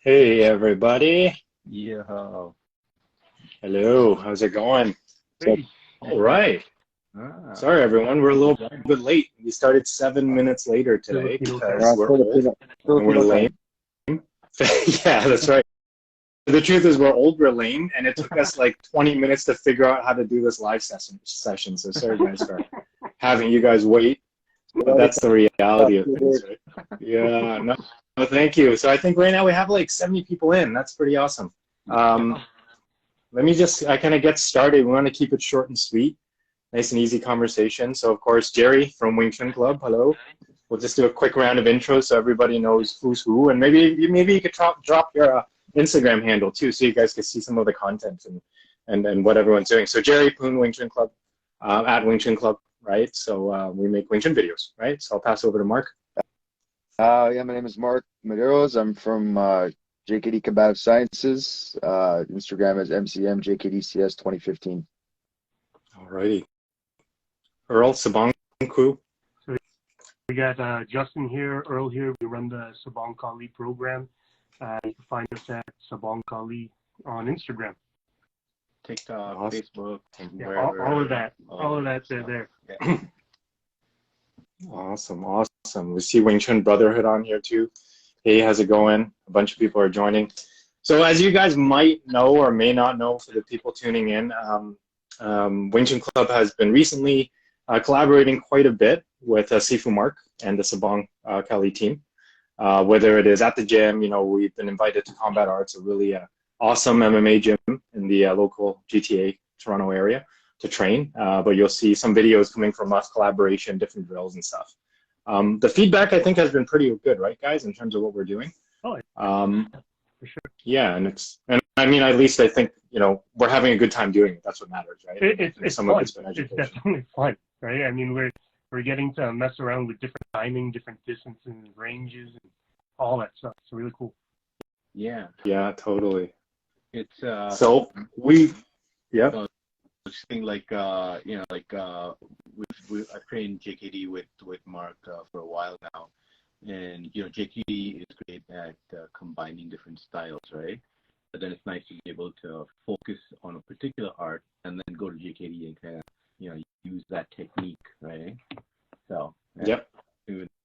Hey everybody. Yo. Hello. How's it going? Hey, All right. Ah, Sorry everyone, we're a little bit late. We started 7 minutes later today Filipino because time. we're old Filipino, and we're Filipino lame. time. Yeah, that's right. The truth is we're old, we're lame, and it took us like 20 minutes to figure out how to do this live session. So sorry guys for having you guys wait, but that's the reality of things, right? Yeah, no, thank you. So I think right now we have like 70 people in. That's pretty awesome. Um, Let me just, I kind of get started. We want to keep it short and sweet, nice and easy conversation. So, of course, Jerry from Wing Chun Club, hello. We'll just do a quick round of intros so everybody knows who's who. And maybe you could drop your Instagram handle, too, so you guys can see some of the content and what everyone's doing. So, Jerry Poon, Wing Chun Club, at Wing Chun Club, right? So, we make Wing Chun videos, right? So, I'll pass over to Mark. Yeah, my name is Mark Medeiros. I'm from JKD Combative Sciences. Instagram is MCMJKDCS 2015. All righty. Earl, Sabongkali. So we got Justin here, Earl here. We run the sabongkali program. You can find us at sabongkali on Instagram. TikTok, Awesome. Facebook, and Yeah, wherever. all of that. All of that's there. Yeah. Awesome. We see Wing Chun Brotherhood on here too. Hey, how's it going? A bunch of people are joining. So as you guys might know or may not know for the people tuning in, Wing Chun Club has been recently collaborating quite a bit with Sifu Mark and the Sabong Kali team. Whether it is at the gym, we've been invited to Combat Arts, a really awesome MMA gym in the local GTA Toronto area to train. But you'll see some videos coming from us, collaboration, different drills and stuff. The feedback I think has been pretty good, right, guys, in terms of what we're doing. Oh, for sure. Yeah, and I mean, at least I think we're having a good time doing it. That's what matters, right? It's some fun. of it's been education. It's definitely fun, right? I mean, we're getting to mess around with different timing, different distances, and ranges, and all that stuff. It's really cool. Yeah. Yeah, totally. It's So yeah. just thing like I've trained JKD with Mark for a while now, and JKD is great at combining different styles, right? But then it's nice to be able to focus on a particular art and then go to JKD and kind of use that technique, right? So Yep.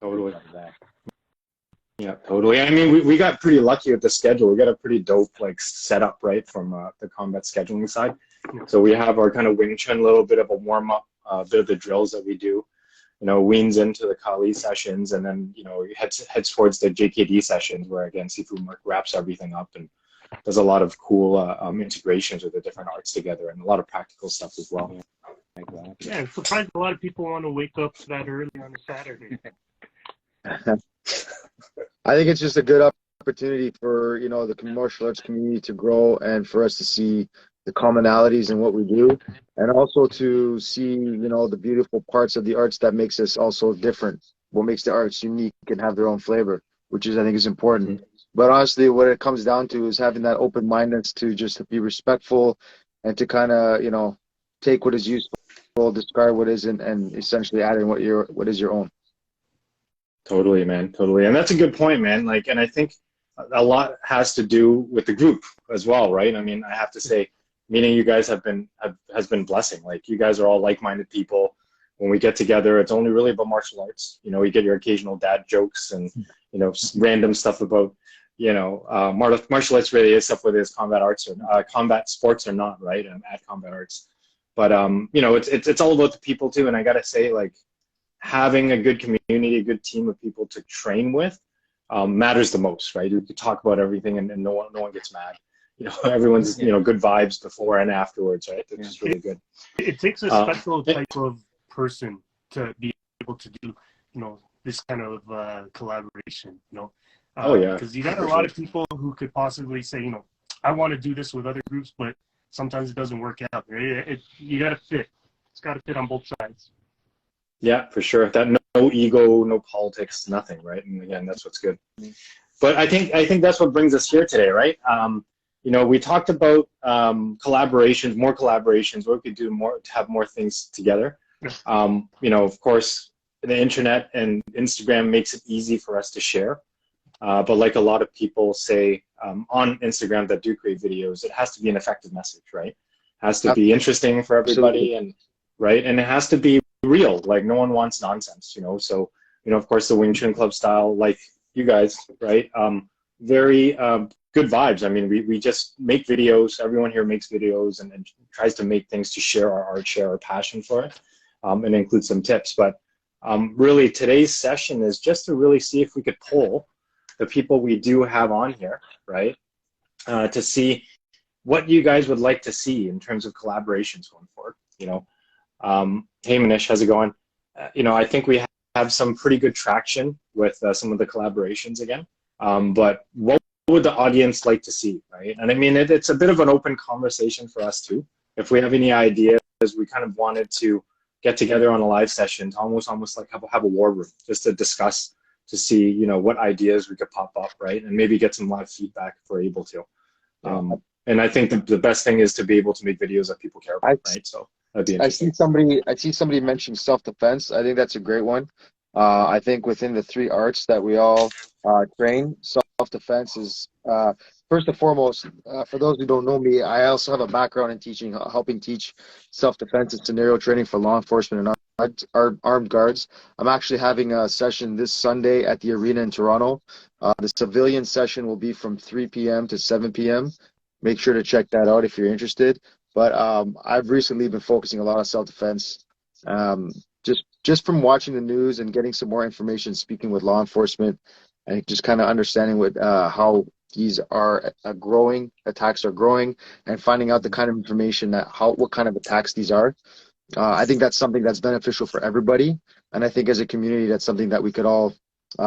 Totally. That. Yeah, totally. I mean, we got pretty lucky with the schedule. We got a pretty dope setup, right, from the combat scheduling side. So we have our kind of Wing Chun, a little bit of a warm up, bit of the drills that we do. Weans into the Kali sessions, and then heads towards the JKD sessions, where again Sifu Mark wraps everything up and does a lot of cool integrations with the different arts together, and a lot of practical stuff as well. Exactly. Yeah, I'm surprised a lot of people want to wake up that early on a Saturday. I think it's just a good opportunity for the martial arts community to grow and for us to see the commonalities in what we do, and also to see the beautiful parts of the arts that makes us also different. What makes the arts unique and have their own flavor, which I think is important. Mm-hmm. But honestly, what it comes down to is having that open-mindedness to just be respectful and to kind of take what is useful, discard what isn't, and essentially add in what is your own. Totally, man. Totally. And that's a good point, man. And I think a lot has to do with the group as well, right? I mean, I have to say, meeting you guys has been blessing. You guys are all like-minded people. When we get together, it's only really about martial arts. You get your occasional dad jokes and, random stuff about, martial arts really is stuff, whether it's combat arts or combat sports or not, right? At combat arts. But, it's all about the people too. And I got to say, having a good community, a good team of people to train with matters the most, right? You could talk about everything and no one gets mad. Everyone's, good vibes before and afterwards, right? It's just really good. It takes a special type of person to be able to do, this kind of collaboration, Oh, yeah. Because you got a lot of people who could possibly say, I want to do this with other groups, but sometimes it doesn't work out. Right? You got to fit. It's got to fit on both sides. Yeah, for sure. That no ego, no politics, nothing, right? And again, that's what's good. But I think that's what brings us here today, right? We talked about collaborations, more collaborations, what we could do more to have more things together. Of course, the internet and Instagram makes it easy for us to share. But like a lot of people say, on Instagram that do create videos, it has to be an effective message, right? It has to be interesting for everybody, and right, and it has to be real. Like no one wants nonsense, you know. So of course, the Wing Chun Club style, like you guys, right? Very good vibes. I mean, we just make videos. Everyone here makes videos and tries to make things to share our art, share our passion for it, and include some tips. But really, today's session is just to really see if we could poll the people we do have on here, right? To see what you guys would like to see in terms of collaborations going forward. Hey Manish, how's it going? I think we have some pretty good traction with some of the collaborations again. But what would the audience like to see, right? And I mean, it's a bit of an open conversation for us too. If we have any ideas, we kind of wanted to get together on a live session to almost like have a war room, just to discuss, to see, what ideas we could pop up, right? And maybe get some live feedback if we're able to. And I think the best thing is to be able to make videos that people care about, right? So that'd be interesting. I see somebody mentioning self-defense. I think that's a great one. I think within the 3 arts that we all train, self-defense is first and foremost. For those who don't know me, I also have a background in teaching, helping teach self-defense and scenario training for law enforcement and armed guards. I'm actually having a session this Sunday at the arena in Toronto. The civilian session will be from 3 p.m. to 7 p.m. Make sure to check that out if you're interested. But I've recently been focusing a lot on self-defense. Just from watching the news and getting some more information, speaking with law enforcement, and just kind of understanding how these are attacks are growing, and finding out the kind of information what kind of attacks these are. I think that's something that's beneficial for everybody, and I think as a community, that's something that we could all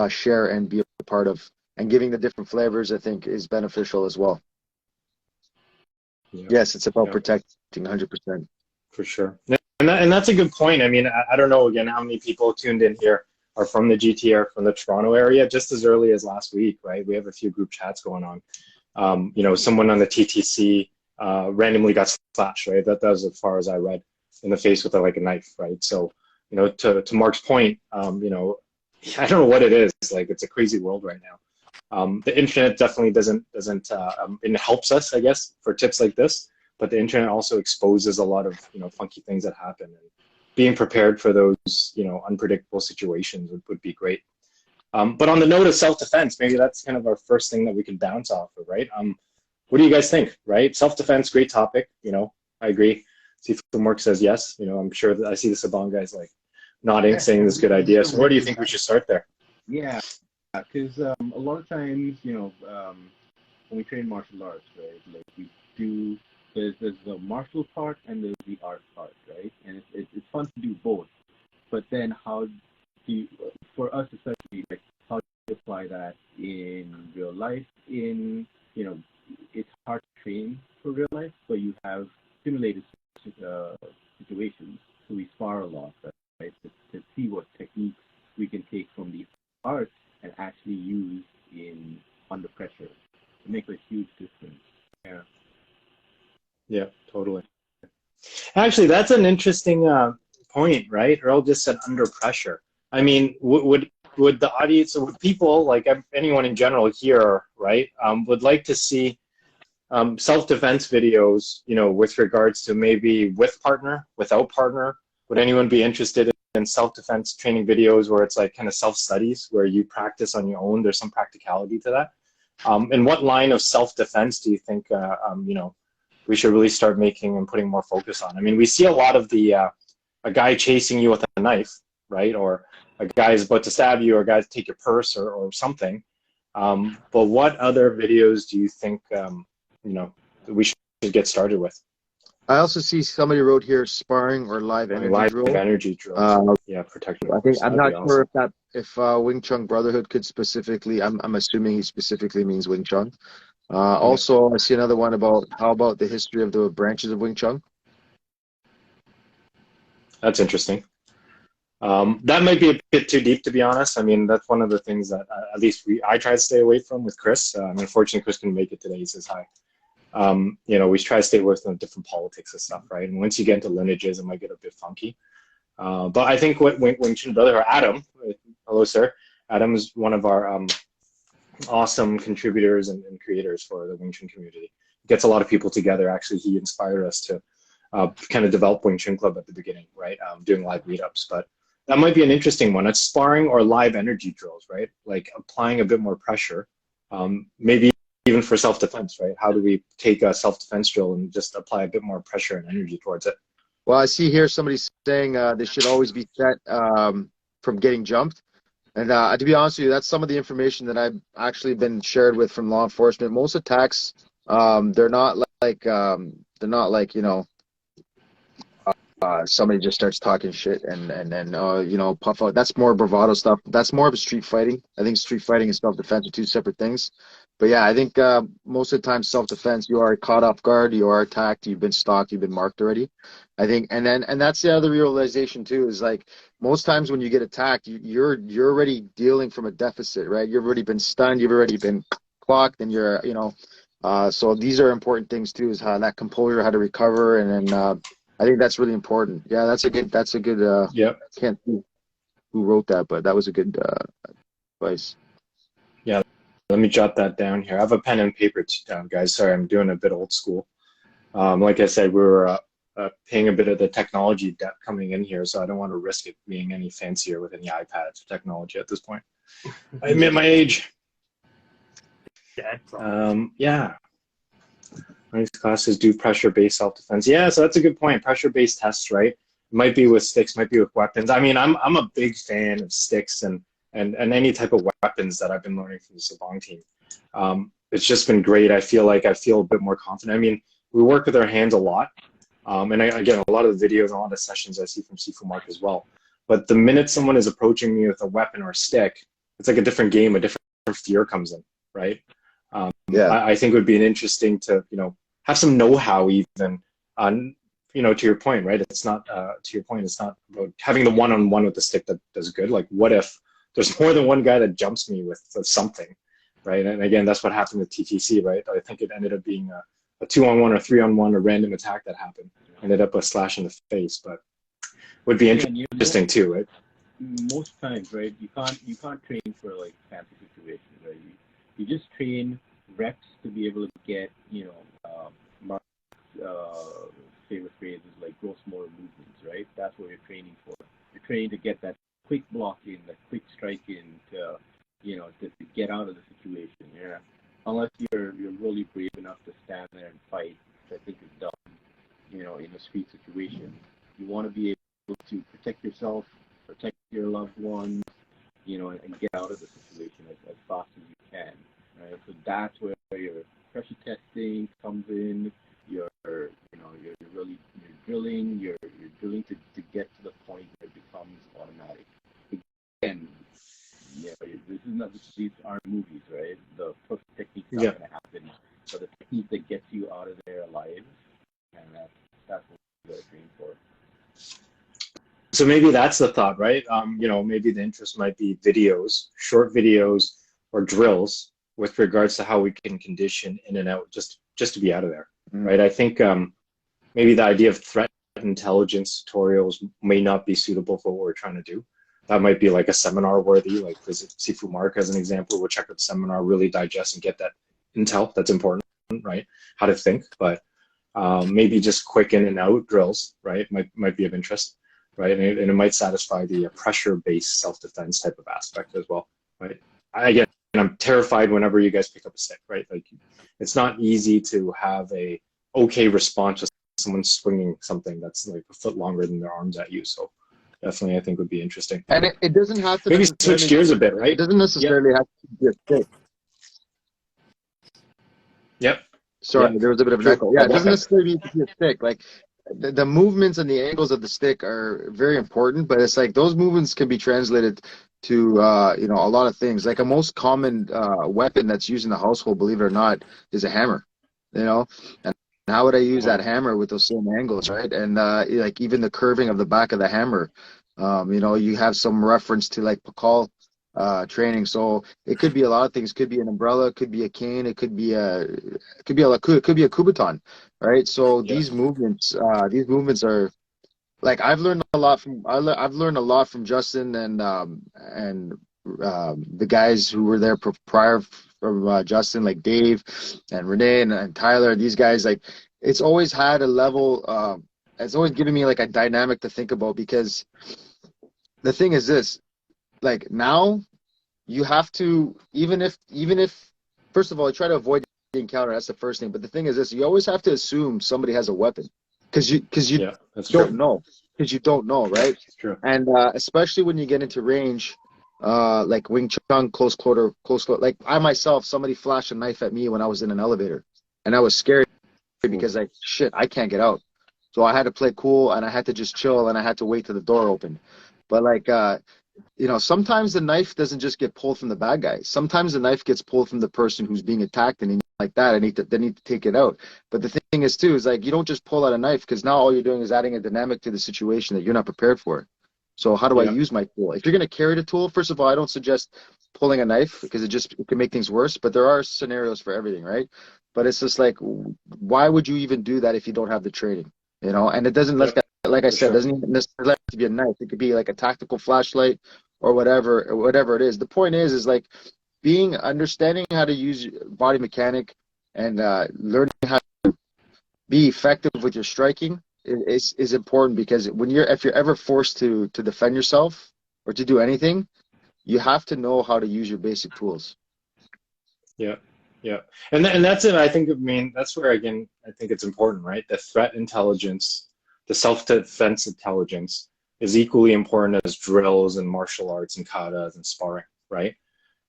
share and be a part of. And giving the different flavors, I think, is beneficial as well. Yeah. Yes, it's about protecting 100%. For sure. And that's a good point. I mean, I don't know, again, how many people tuned in here are from the GTA or from the Toronto area, just as early as last week, right? We have a few group chats going on. Someone on the TTC randomly got slashed, right? That was as far as I read, in the face with a knife, right? So, to Mark's point, I don't know what it is. Like, it's a crazy world right now. The internet definitely doesn't it helps us, I guess, for tips like this. But the internet also exposes a lot of funky things that happen, and being prepared for those unpredictable situations would be great. But on the note of self-defense, maybe that's kind of our first thing that we can bounce off of, right? What do you guys think, right? Self-defense, great topic. I agree. Sifu Mark says yes. I'm sure that I see the Sabong guys like nodding, saying this is a good idea. So where do you think we should start there? Yeah, because a lot of times, when we train martial arts, right, like we do. There's the martial part and there's the art part, right? And it's fun to do both. But then for us especially, like how do you apply that in real life? It's hard to train for real life, but you have simulated situations. So we spar a lot, right? To see what techniques we can take from the art and actually use under pressure. It makes a huge difference. Yeah. Yeah, totally. Actually, that's an interesting point, right? Earl just said under pressure. I mean, would the audience, or would people, like anyone in general here, right, would like to see self-defense videos, with regards to maybe with partner, without partner? Would anyone be interested in self-defense training videos where it's like kind of self-studies, where you practice on your own? There's some practicality to that. And what line of self-defense do you think, we should really start making and putting more focus on? I mean, we see a lot of the a guy chasing you with a knife, right? Or a guy is about to stab you, or a guy to take your purse or something. But what other videos do you think we should get started with? I also see somebody wrote here sparring or live energy drill. Live energy drills. Yeah, protecting. I'm not sure if Wing Chun Brotherhood could specifically. I'm assuming he specifically means Wing Chun. Also, I see another one about how about the history of the branches of Wing Chun. That's interesting. That might be a bit too deep, to be honest. I mean, that's one of the things that at least I try to stay away from with Chris. Unfortunately, Chris couldn't make it today. He says hi. We try to stay away from different politics and stuff, right? And once you get into lineages, it might get a bit funky. But I think what Wing Chun Brother, or Adam, hello, sir. Adam is one of our awesome contributors and creators for the Wing Chun community. Gets a lot of people together. Actually, he inspired us to kind of develop Wing Chun Club at the beginning, right? Doing live meetups, but that might be an interesting one. It's sparring or live energy drills, right? Like applying a bit more pressure, maybe even for self-defense, right? How do we take a self-defense drill and just apply a bit more pressure and energy towards it? Well, I see here somebody saying they should always be set from getting jumped. And to be honest with you, that's some of the information that I've actually been shared with from law enforcement. Most attacks, they're not like somebody just starts talking shit and then puff out. That's more bravado stuff. That's more of street fighting. I think street fighting and self-defense are two separate things. But yeah, I think most of the time self-defense, you are caught off guard, you are attacked, you've been stalked, you've been marked already. I think, and that's the other realization too, is like most times when you get attacked, you're already dealing from a deficit, right? You've already been stunned, you've already been clocked, and so these are important things too, is how that composure, how to recover, and then I think that's really important. Yeah, that's a good. Yep. Can't see who wrote that, but that was a good advice. Yeah, let me jot that down here. I have a pen and paper down, guys. Sorry, I'm doing a bit old school. Like I said, we were paying a bit of the technology debt coming in here, so I don't want to risk it being any fancier with any iPads or technology at this point. I admit my age. Yeah. These classes do pressure-based self-defense. Yeah, so that's a good point. Pressure-based tests, right? Might be with sticks, might be with weapons. I mean, I'm a big fan of sticks and any type of weapons that I've been learning from the Sabong team. It's just been great. I feel a bit more confident. I mean, we work with our hands a lot. Again, a lot of the videos and a lot of sessions I see from Sifu Mark as well. But the minute someone is approaching me with a weapon or a stick, it's like a different game, a different fear comes in, right? Yeah, I think it would be an interesting to, have some know-how even on, to your point, right? It's not, to your point, it's not about having the one-on-one with the stick that does good. Like, what if there's more than one guy that jumps me with something, right? And again, that's what happened with TTC, right? I think it ended up being a 2-on-1 or 3-on-1, a random attack that happened. Ended up a slash in the face, but would be interesting too, right? Most times, right, you can't train for like fancy situations, right? You just train reps to be able to get, Mark's favorite phrase is like gross motor movements, right? That's what you're training for. You're training to get that quick block in, that quick strike in, to get out of the situation. Yeah. Unless you're really brave enough to stand there and fight, which I think is dumb, in a street situation. You want to be able to protect yourself, protect your loved ones, and get out of the situation as fast as you can. Right? So that's where your pressure testing comes in. You're drilling to get to the point where it becomes automatic. Again, these aren't movies, right? The perfect technique's not going to happen. But the technique that gets you out of there alive, and that's what you got to train for. So maybe that's the thought, right? Maybe the interest might be videos, short videos, or drills with regards to how we can condition in and out just to be out of there, right? I think maybe the idea of threat intelligence tutorials may not be suitable for what we're trying to do. That might be like a seminar worthy, like visit Sifu Mark as an example. We'll check out the seminar, really digest and get that intel. That's important, right? How to think, but maybe just quick in and out drills, right? Might be of interest, right? And it might satisfy the pressure-based self-defense type of aspect as well, right? Again, I'm terrified whenever you guys pick up a stick, right? Like, it's not easy to have a okay response to someone swinging something that's like a foot longer than their arms at you. So definitely, I think would be interesting. And it doesn't have to maybe switch gears a bit, right? It doesn't necessarily have to be a stick. Yep. Sorry, there was a bit of an echo. Yeah, it doesn't necessarily need to be a stick. Like the movements and the angles of the stick are very important, but it's like those movements can be translated to a lot of things. Like a most common weapon that's used in the household, believe it or not, is a hammer. And how would I use that hammer with those same angles, right? And like even the curving of the back of the hammer, you have some reference to like Pakal training. So it could be a lot of things. Could be an umbrella, it could be a cane, it could be a kubaton, right? So these movements are like I've learned a lot from Justin and the guys who were there prior from Justin, like Dave and Renee and Tyler, these guys, like it's always had a level. It's always given me like a dynamic to think about, because the thing is this, like now you have to, even if first of all, you try to avoid the encounter. That's the first thing. But the thing is this, you always have to assume somebody has a weapon, because you Yeah, that's don't true. know, because you don't know, right? It's true. And especially when you get into range, like Wing Chun, close quarter. Like I myself, somebody flashed a knife at me when I was in an elevator, and that was scary because like shit, I can't get out. So I had to play cool, and I had to just chill, and I had to wait till the door opened. But like sometimes the knife doesn't just get pulled from the bad guy. Sometimes the knife gets pulled from the person who's being attacked, and like that, they need to take it out. But the thing is too, is like you don't just pull out a knife, because now all you're doing is adding a dynamic to the situation that you're not prepared for. So how do I Yeah. use my tool? If you're going to carry the tool, first of all, I don't suggest pulling a knife, because it can make things worse. But there are scenarios for everything, right? But it's just like, why would you even do that if you don't have the training? And it doesn't, Yep, like I for said, sure. doesn't even necessarily have to be a knife. It could be like a tactical flashlight or whatever it is. The point is like understanding how to use body mechanic, and learning how to be effective with your striking is important, because if you're ever forced to defend yourself or to do anything, you have to know how to use your basic tools. Yeah, yeah, and that's it. I think. I mean, that's where again, I think it's important, right? The threat intelligence, the self-defense intelligence is equally important as drills and martial arts and katas and sparring, right?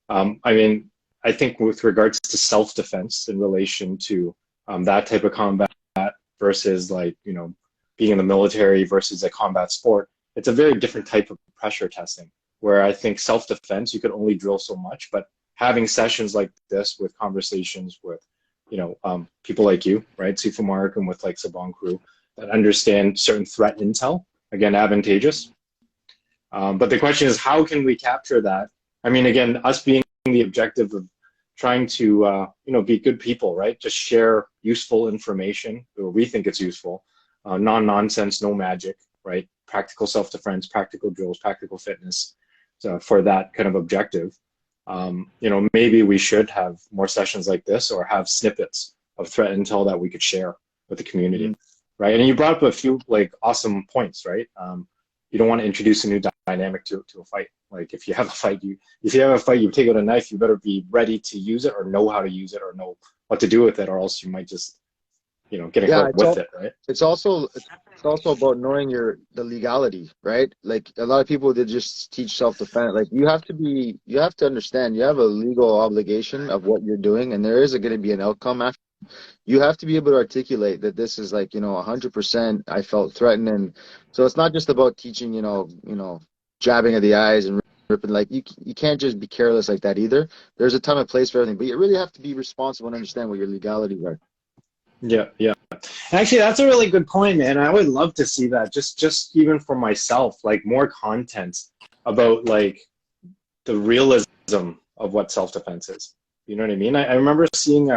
I mean, I think with regards to self-defense in relation to that type of combat versus like being in the military versus a combat sport, it's a very different type of pressure testing. Where I think self-defense, you could only drill so much, but having sessions like this with conversations with, people like you, right, Sifu Mark, and with like sabongkali that understand certain threat intel, again, advantageous. But the question is, how can we capture that? I mean, again, us being the objective of trying to, be good people, right? Just share useful information, or we think it's useful, non-nonsense, no magic, right? Practical self-defense, practical drills, practical fitness. So for that kind of objective, maybe we should have more sessions like this, or have snippets of threat intel that we could share with the community, right? And you brought up a few like awesome points, right? You don't want to introduce a new dynamic to a fight. Like if you have a fight, you take out a knife, you better be ready to use it, or know how to use it, or know what to do with it, or else you might just, get hurt with it, right? It's also about knowing the legality, right? Like a lot of people, they just teach self-defense. Like you have to understand you have a legal obligation of what you're doing, and there is going to be an outcome after. You have to be able to articulate that this is like 100% I felt threatened. And so it's not just about teaching jabbing at the eyes and ripping. Like you can't just be careless like that either. There's a time and place for everything, but you really have to be responsible and understand what your legalities are. Yeah, yeah. Actually, that's a really good point, man. I would love to see that, just even for myself, like more content about like the realism of what self-defense is. You know what I mean? I remember seeing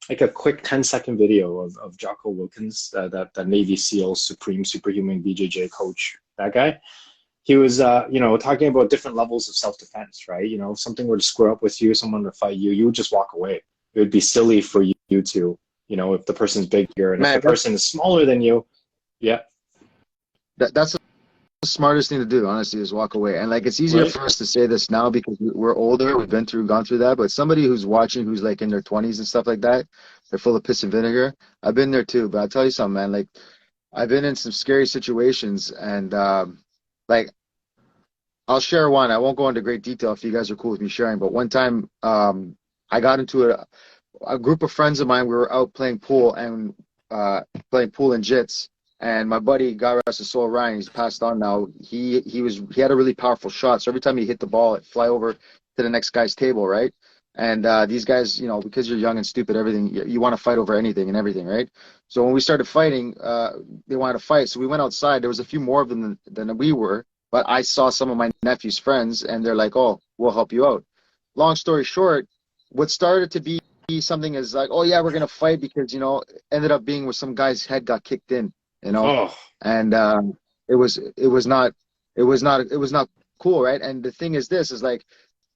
like a quick 10-second video of Jocko Wilkins, that Navy SEAL Supreme Superhuman BJJ coach. That guy, he was talking about different levels of self-defense, right? If something were to square up with you, someone would fight you, you would just walk away. It would be silly for you to, if the person's bigger, and if the person is smaller than you, yeah. That's the smartest thing to do, honestly, is walk away. And like, it's easier for us to say this now because we're older, we've gone through that. But somebody who's watching, who's like in their 20s and stuff like that, they're full of piss and vinegar. I've been there too, but I'll tell you something, man. Like, I've been in some scary situations, and like, I'll share one. I won't go into great detail if you guys are cool with me sharing. But one time, I got into a group of friends of mine. We were out playing pool and jits. And my buddy, God rest his soul, Ryan, he's passed on now. He had a really powerful shot. So every time he hit the ball, it fly over to the next guy's table, right? And these guys, because you're young and stupid, everything, you want to fight over anything and everything, right? So when we started fighting, they wanted to fight. So we went outside. There was a few more of them than we were. But I saw some of my nephew's friends, and they're like, "Oh, we'll help you out." Long story short, what started to be something is like, "Oh yeah, we're gonna fight," because ended up being where some guy's head got kicked in, Oh. and it was not cool, right? And the thing is, this is like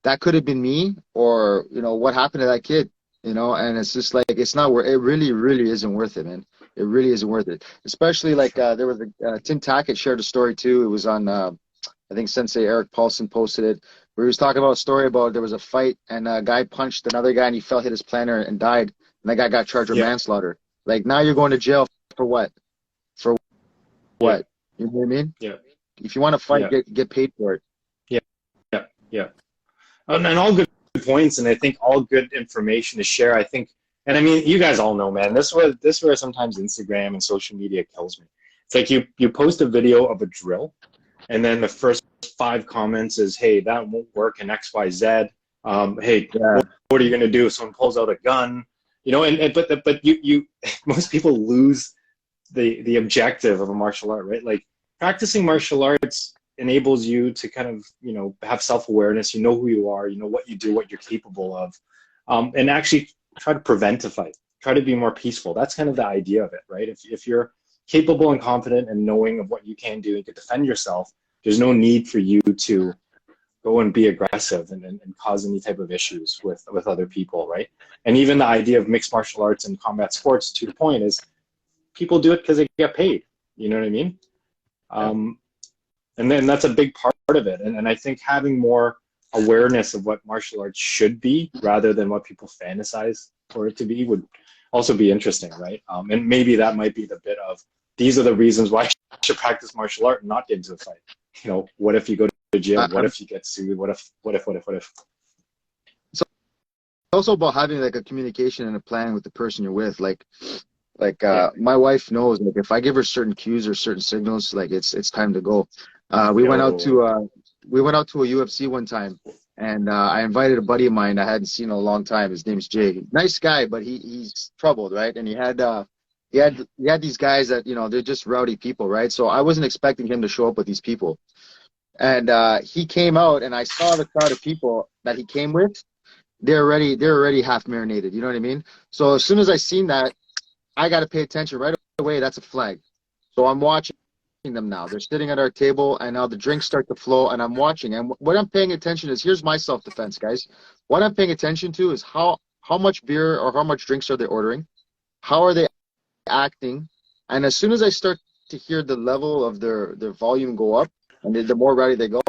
that could have been me, or what happened to that kid, and it's just like, it's not worth it. Really isn't worth it, man. It really isn't worth it. Especially like there was Tim Tackett shared a story too. It was on I think Sensei Eric Paulson posted it, where he was talking about a story about there was a fight and a guy punched another guy and he fell, hit his planner and died, and that guy got charged with manslaughter. Like, now you're going to jail for what? For what? You know what I mean? Yeah. If you want to fight, get paid for it. Yeah. And all good points, and I think all good information to share. I think, and I mean, you guys all know, man, this is where sometimes Instagram and social media kills me. It's like you post a video of a drill, and then the first 5 comments is, hey, that won't work in XYZ. Hey, what are you gonna do if someone pulls out a gun? But you most people lose the objective of a martial art, right? Like, practicing martial arts enables you to kind of, have self-awareness. You know who you are, you know what you do, what you're capable of, and actually try to prevent a fight, try to be more peaceful. That's kind of the idea of it, right? If you're capable and confident and knowing of what you can do and can defend yourself, there's no need for you to go and be aggressive and cause any type of issues with other people, right? And even the idea of mixed martial arts and combat sports, to the point, is people do it because they get paid. You know what I mean? And then that's a big part of it. And I think having more awareness of what martial arts should be rather than what people fantasize for it to be would also be interesting, right? And maybe that might be the bit of, these are the reasons why you should practice martial art and not get into a fight. What if you go to jail? What if you get sued? What if? It's also about having like a communication and a plan with the person you're with. Like my wife knows, like, if I give her certain cues or certain signals, like it's time to go. We went out to a UFC one time, and I invited a buddy of mine I hadn't seen in a long time. His name's Jay. Nice guy, but he's troubled, right? And he had these guys that, they're just rowdy people, right? So I wasn't expecting him to show up with these people. And he came out, and I saw the crowd of people that he came with. They're already half marinated. You know what I mean? So as soon as I seen that, I got to pay attention right away. That's a flag. So I'm watching them now. They're sitting at our table, and now the drinks start to flow, and I'm watching. And what I'm paying attention is, here's my self-defense, guys. What I'm paying attention to is how much beer or how much drinks are they ordering? How are they acting? And as soon as I start to hear the level of their volume go up, and the more rowdy they go,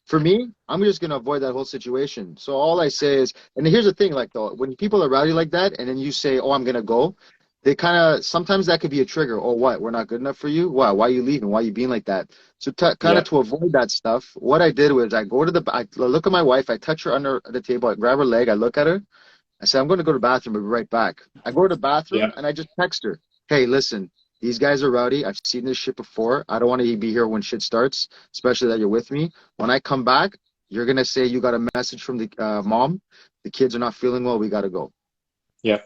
for me, I'm just going to avoid that whole situation. So all I say is, and here's the thing, like, though, when people are rowdy like that, and then you say, oh, I'm going to go, they kind of, sometimes that could be a trigger. Oh, what? We're not good enough for you? Why? Why are you leaving? Why are you being like that? So kind of to avoid that stuff, what I did was I look at my wife, I touch her under the table, I grab her leg, I look at her, I say, I'm going to go to the bathroom, I'll be right back. I go to the bathroom, and I just text her, hey, listen, these guys are rowdy. I've seen this shit before. I don't want to be here when shit starts, especially that you're with me. When I come back, you're going to say you got a message from the mom. The kids are not feeling well. We got to go. Yeah.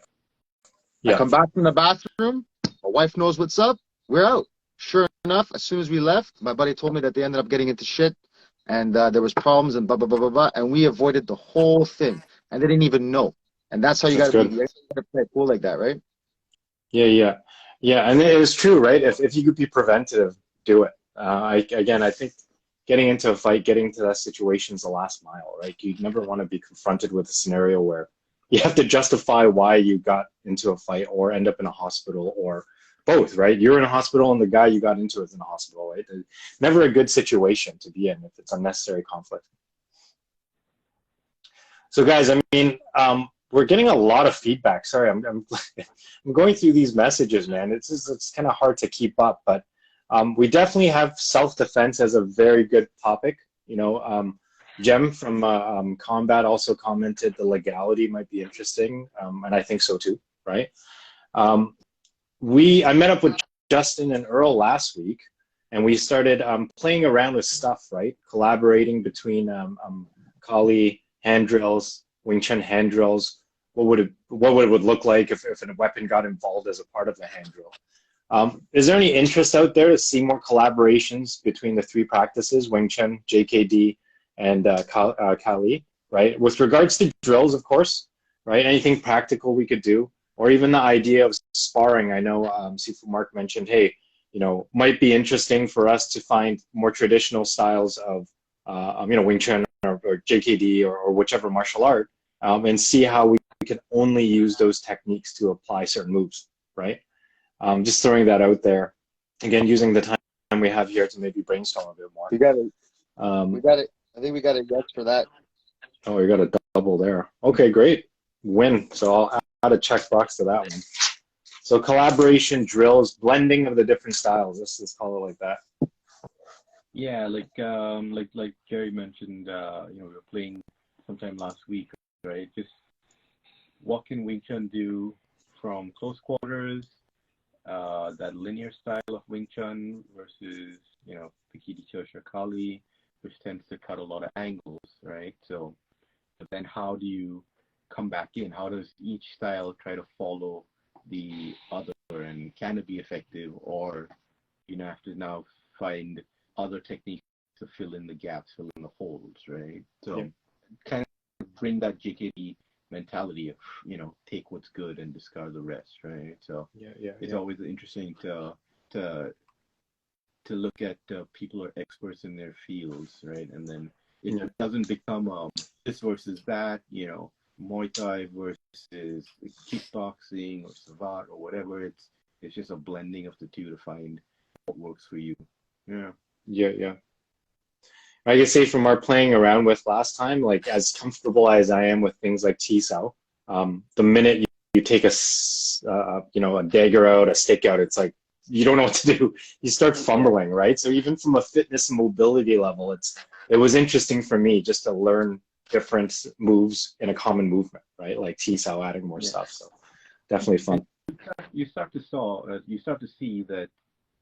I come back from the bathroom. My wife knows what's up. We're out. Sure enough, as soon as we left, my buddy told me that they ended up getting into shit, and there was problems and blah, blah, blah, blah, blah. And we avoided the whole thing. And they didn't even know. And that's how you got to play cool like that, right? Yeah, and it is true, right? If you could be preventative, do it. I think getting into a fight, getting into that situation is the last mile, right? You never want to be confronted with a scenario where you have to justify why you got into a fight or end up in a hospital, or both, right? You're in a hospital and the guy you got into is in a hospital, right? Never a good situation to be in if it's unnecessary conflict. So guys, I mean, we're getting a lot of feedback. Sorry, I'm going through these messages, man. It's kind of hard to keep up, but we definitely have self-defense as a very good topic. Jem from Combat also commented the legality might be interesting, and I think so too, right? I met up with Justin and Earl last week, and we started playing around with stuff, right? Collaborating between Kali hand drills, Wing Chun hand drills. What would it look like if a weapon got involved as a part of the hand drill? Is there any interest out there to see more collaborations between the 3 practices, Wing Chun, JKD, and Kali, right? With regards to drills, of course, right? Anything practical we could do, or even the idea of sparring. I know Sifu Mark mentioned, hey, might be interesting for us to find more traditional styles of, Wing Chun or JKD or whichever martial art, and see how we can only use those techniques to apply certain moves, right? Just throwing that out there. Again, using the time we have here to maybe brainstorm a bit more. We got it. We got it. I think we got a yes for that. Oh, you got a double there. Okay, great. Win. So I'll add a checkbox to that one. So collaboration drills, blending of the different styles. Let's call it like that. Yeah, like Jerry mentioned, we were playing sometime last week, right? Just what can Wing Chun do from close quarters, that linear style of Wing Chun versus, Pikiti Kali, which tends to cut a lot of angles, right? So, but then how do you come back in? How does each style try to follow the other, and can it be effective, or have to now find other techniques to fill in the gaps, fill in the holes, right? So kind of bring that JKD mentality of, take what's good and discard the rest, right? So it's always interesting to look at people who are experts in their fields, right? And then it doesn't become this versus that, Muay Thai versus kickboxing or Savate or whatever. It's just a blending of the two to find what works for you. Yeah. I can say from our playing around with last time, like as comfortable as I am with things like Chi Sao, the minute you take a dagger out, a stick out, it's like you don't know what to do. You start fumbling, right? So even from a fitness and mobility level, it was interesting for me just to learn different moves in a common movement, right? Like Chi Sao, adding more stuff. So definitely fun. You start to see that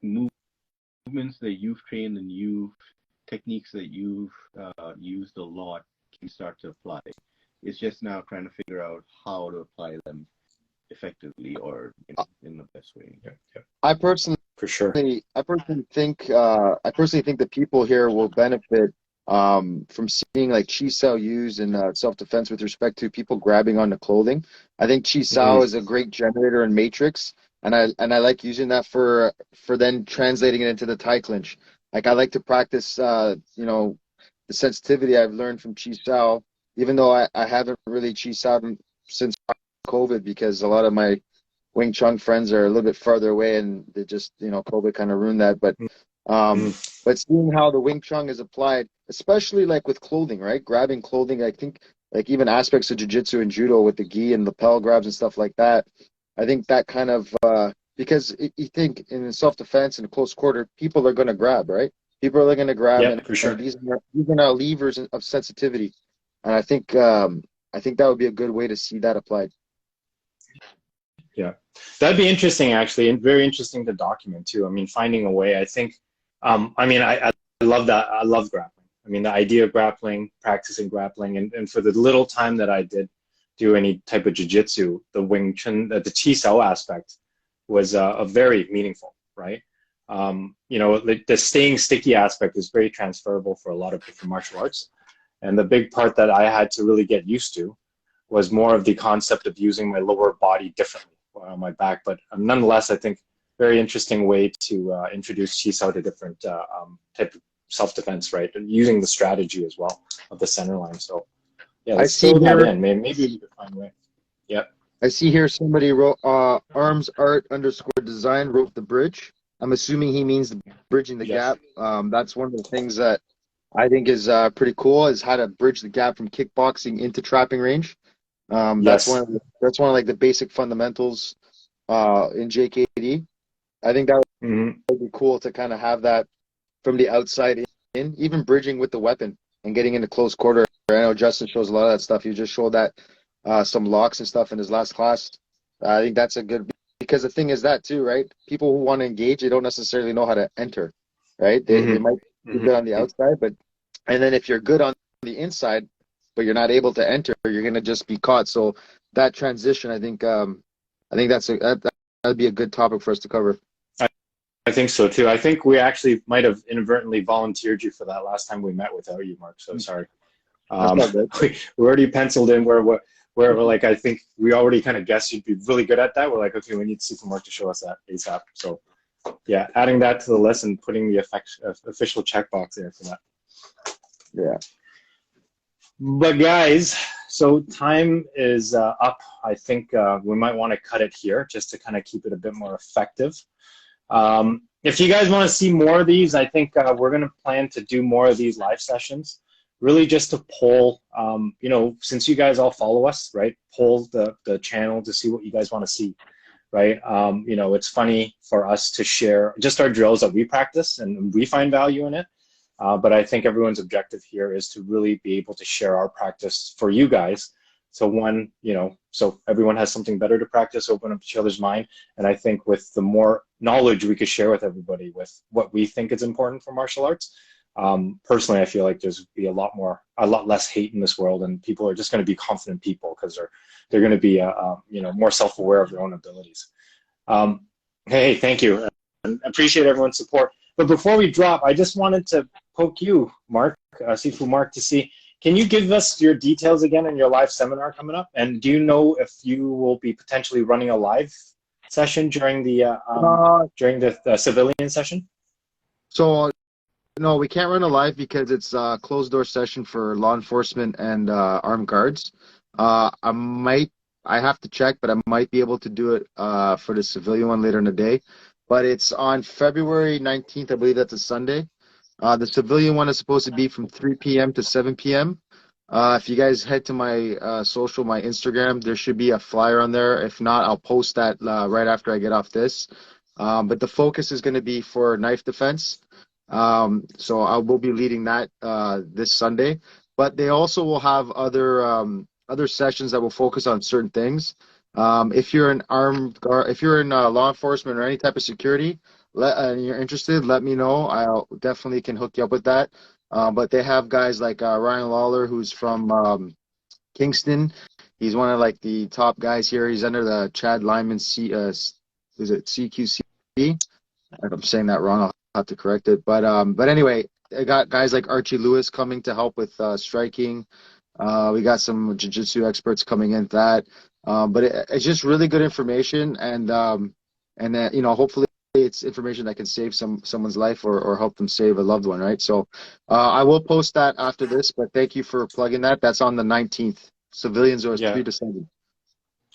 movements that you've trained and techniques that you've used a lot can start to apply. It's just now trying to figure out how to apply them effectively or in the best way. I personally, for sure, I personally think the people here will benefit from seeing like Chi Sao used in self-defense with respect to people grabbing onto clothing. I think Chi Sao is a great generator in matrix, and I like using that for then translating it into the Thai clinch. Like I like to practice, the sensitivity I've learned from Chi Sao, even though I haven't really Chi Sao since COVID, because a lot of my Wing Chun friends are a little bit farther away, and they just, COVID kind of ruined that. But seeing how the Wing Chun is applied, especially like with clothing, right? Grabbing clothing, I think like even aspects of jiu-jitsu and judo with the gi and lapel grabs and stuff like that. I think that kind of because you think in self-defense and close quarter, people are going to grab, right? People are going to grab, and, for sure. and these are now levers of sensitivity, and I think that would be a good way to see that applied. Yeah, that'd be interesting, actually, and very interesting to document too. I mean, finding a way. I think, I love that. I love grappling. I mean, the idea of grappling, practicing grappling, and for the little time that I did do any type of jiu-jitsu, the Wing Chun, the Chi Sao aspect was a very meaningful, right? The staying sticky aspect is very transferable for a lot of different martial arts. And the big part that I had to really get used to was more of the concept of using my lower body differently on my back. But nonetheless, I think very interesting way to introduce Chi Sao to different type of self-defense, right? And using the strategy as well of the center line. So yeah, let's throw that in. Maybe we could find a way. Yep. I see here somebody wrote arms art _ design wrote the bridge. I'm assuming he means bridging the gap. That's one of the things that I think is pretty cool, is how to bridge the gap from kickboxing into trapping range. That's one of like the basic fundamentals in JKD. I think that would be cool to kind of have that from the outside in, even bridging with the weapon and getting into close quarter. I know Justin shows a lot of that stuff. You just showed that some locks and stuff in his last class. I think that's a good, because the thing is that too, right? People who want to engage, they don't necessarily know how to enter, right? They might be good on the outside, and then if you're good on the inside, but you're not able to enter, you're gonna just be caught. So that transition, I think that'd be a good topic for us to cover. I think so too. I think we actually might have inadvertently volunteered you for that last time we met without you, Mark. So sorry. We already penciled in where we're like, I think we already kind of guessed you'd be really good at that. We're like, okay, we need to see some work to show us that ASAP. So yeah, adding that to the list and putting the official checkbox there for that. Yeah. But guys, so time is up. I think we might want to cut it here just to kind of keep it a bit more effective. If you guys want to see more of these, I think we're going to plan to do more of these live sessions, really just to poll, you know, since you guys all follow us, right, poll the channel to see what you guys want to see, right? You know, it's funny for us to share just our drills that we practice and we find value in it. But I think everyone's objective here is to really be able to share our practice for you guys. So one, you know, so everyone has something better to practice, open up each other's mind. And I think with the more knowledge we could share with everybody with what we think is important for martial arts, personally, I feel like there's be a lot less hate in this world, and people are just going to be confident people because they're going to be, you know, more self-aware of their own abilities. Hey, thank you. I appreciate everyone's support. But before we drop, I just wanted to poke you, Mark, Sifu Mark, to see, can you give us your details again on your live seminar coming up? And do you know if you will be potentially running a live session during the civilian session? So, no, we can't run a live because it's a closed door session for law enforcement and armed guards. I have to check, but I might be able to do it for the civilian one later in the day. But it's on February 19th, I believe that's a Sunday. The civilian one is supposed to be from 3 p.m. to 7 p.m. If you guys head to my social, my Instagram, there should be a flyer on there. If not, I'll post that right after I get off this. But the focus is going to be for knife defense. So I will be leading that this Sunday. But they also will have other sessions that will focus on certain things. If you're an armed guard, if you're in law enforcement or any type of security, and you're interested, let me know. I definitely can hook you up with that. But they have guys like Ryan Lawler, who's from Kingston. He's one of like the top guys here. He's under the Chad Lyman is it CQC? If I'm saying that wrong, I'll have to correct it. But anyway, I got guys like Archie Lewis coming to help with striking. We got some jiu-jitsu experts coming in that. But it's just really good information, and you know, hopefully it's information that can save someone's life or help them save a loved one, right? So I will post that after this, but thank you for plugging that. That's on the 19th. Civilians are 3 to 7.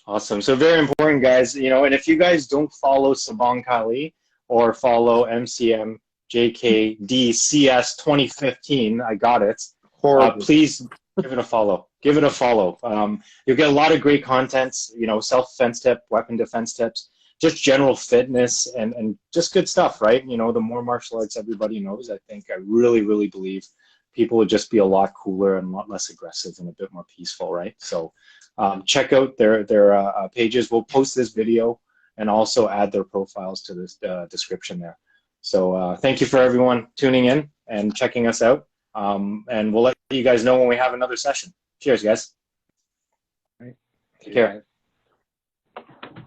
Awesome. So very important, guys. You know, and if you guys don't follow sabongkali or follow MCM JKD CS 2015, I got it. Please give it a follow. Give it a follow. You'll get a lot of great content, you know, self-defense tip, weapon defense tips, just general fitness and just good stuff, right? You know, the more martial arts everybody knows, I think I really, really believe people would just be a lot cooler and a lot less aggressive and a bit more peaceful, right? So check out their pages. We'll post this video and also add their profiles to this description there. So thank you for everyone tuning in and checking us out. And we'll let you guys know when we have another session. Cheers, guys. All right. Take care.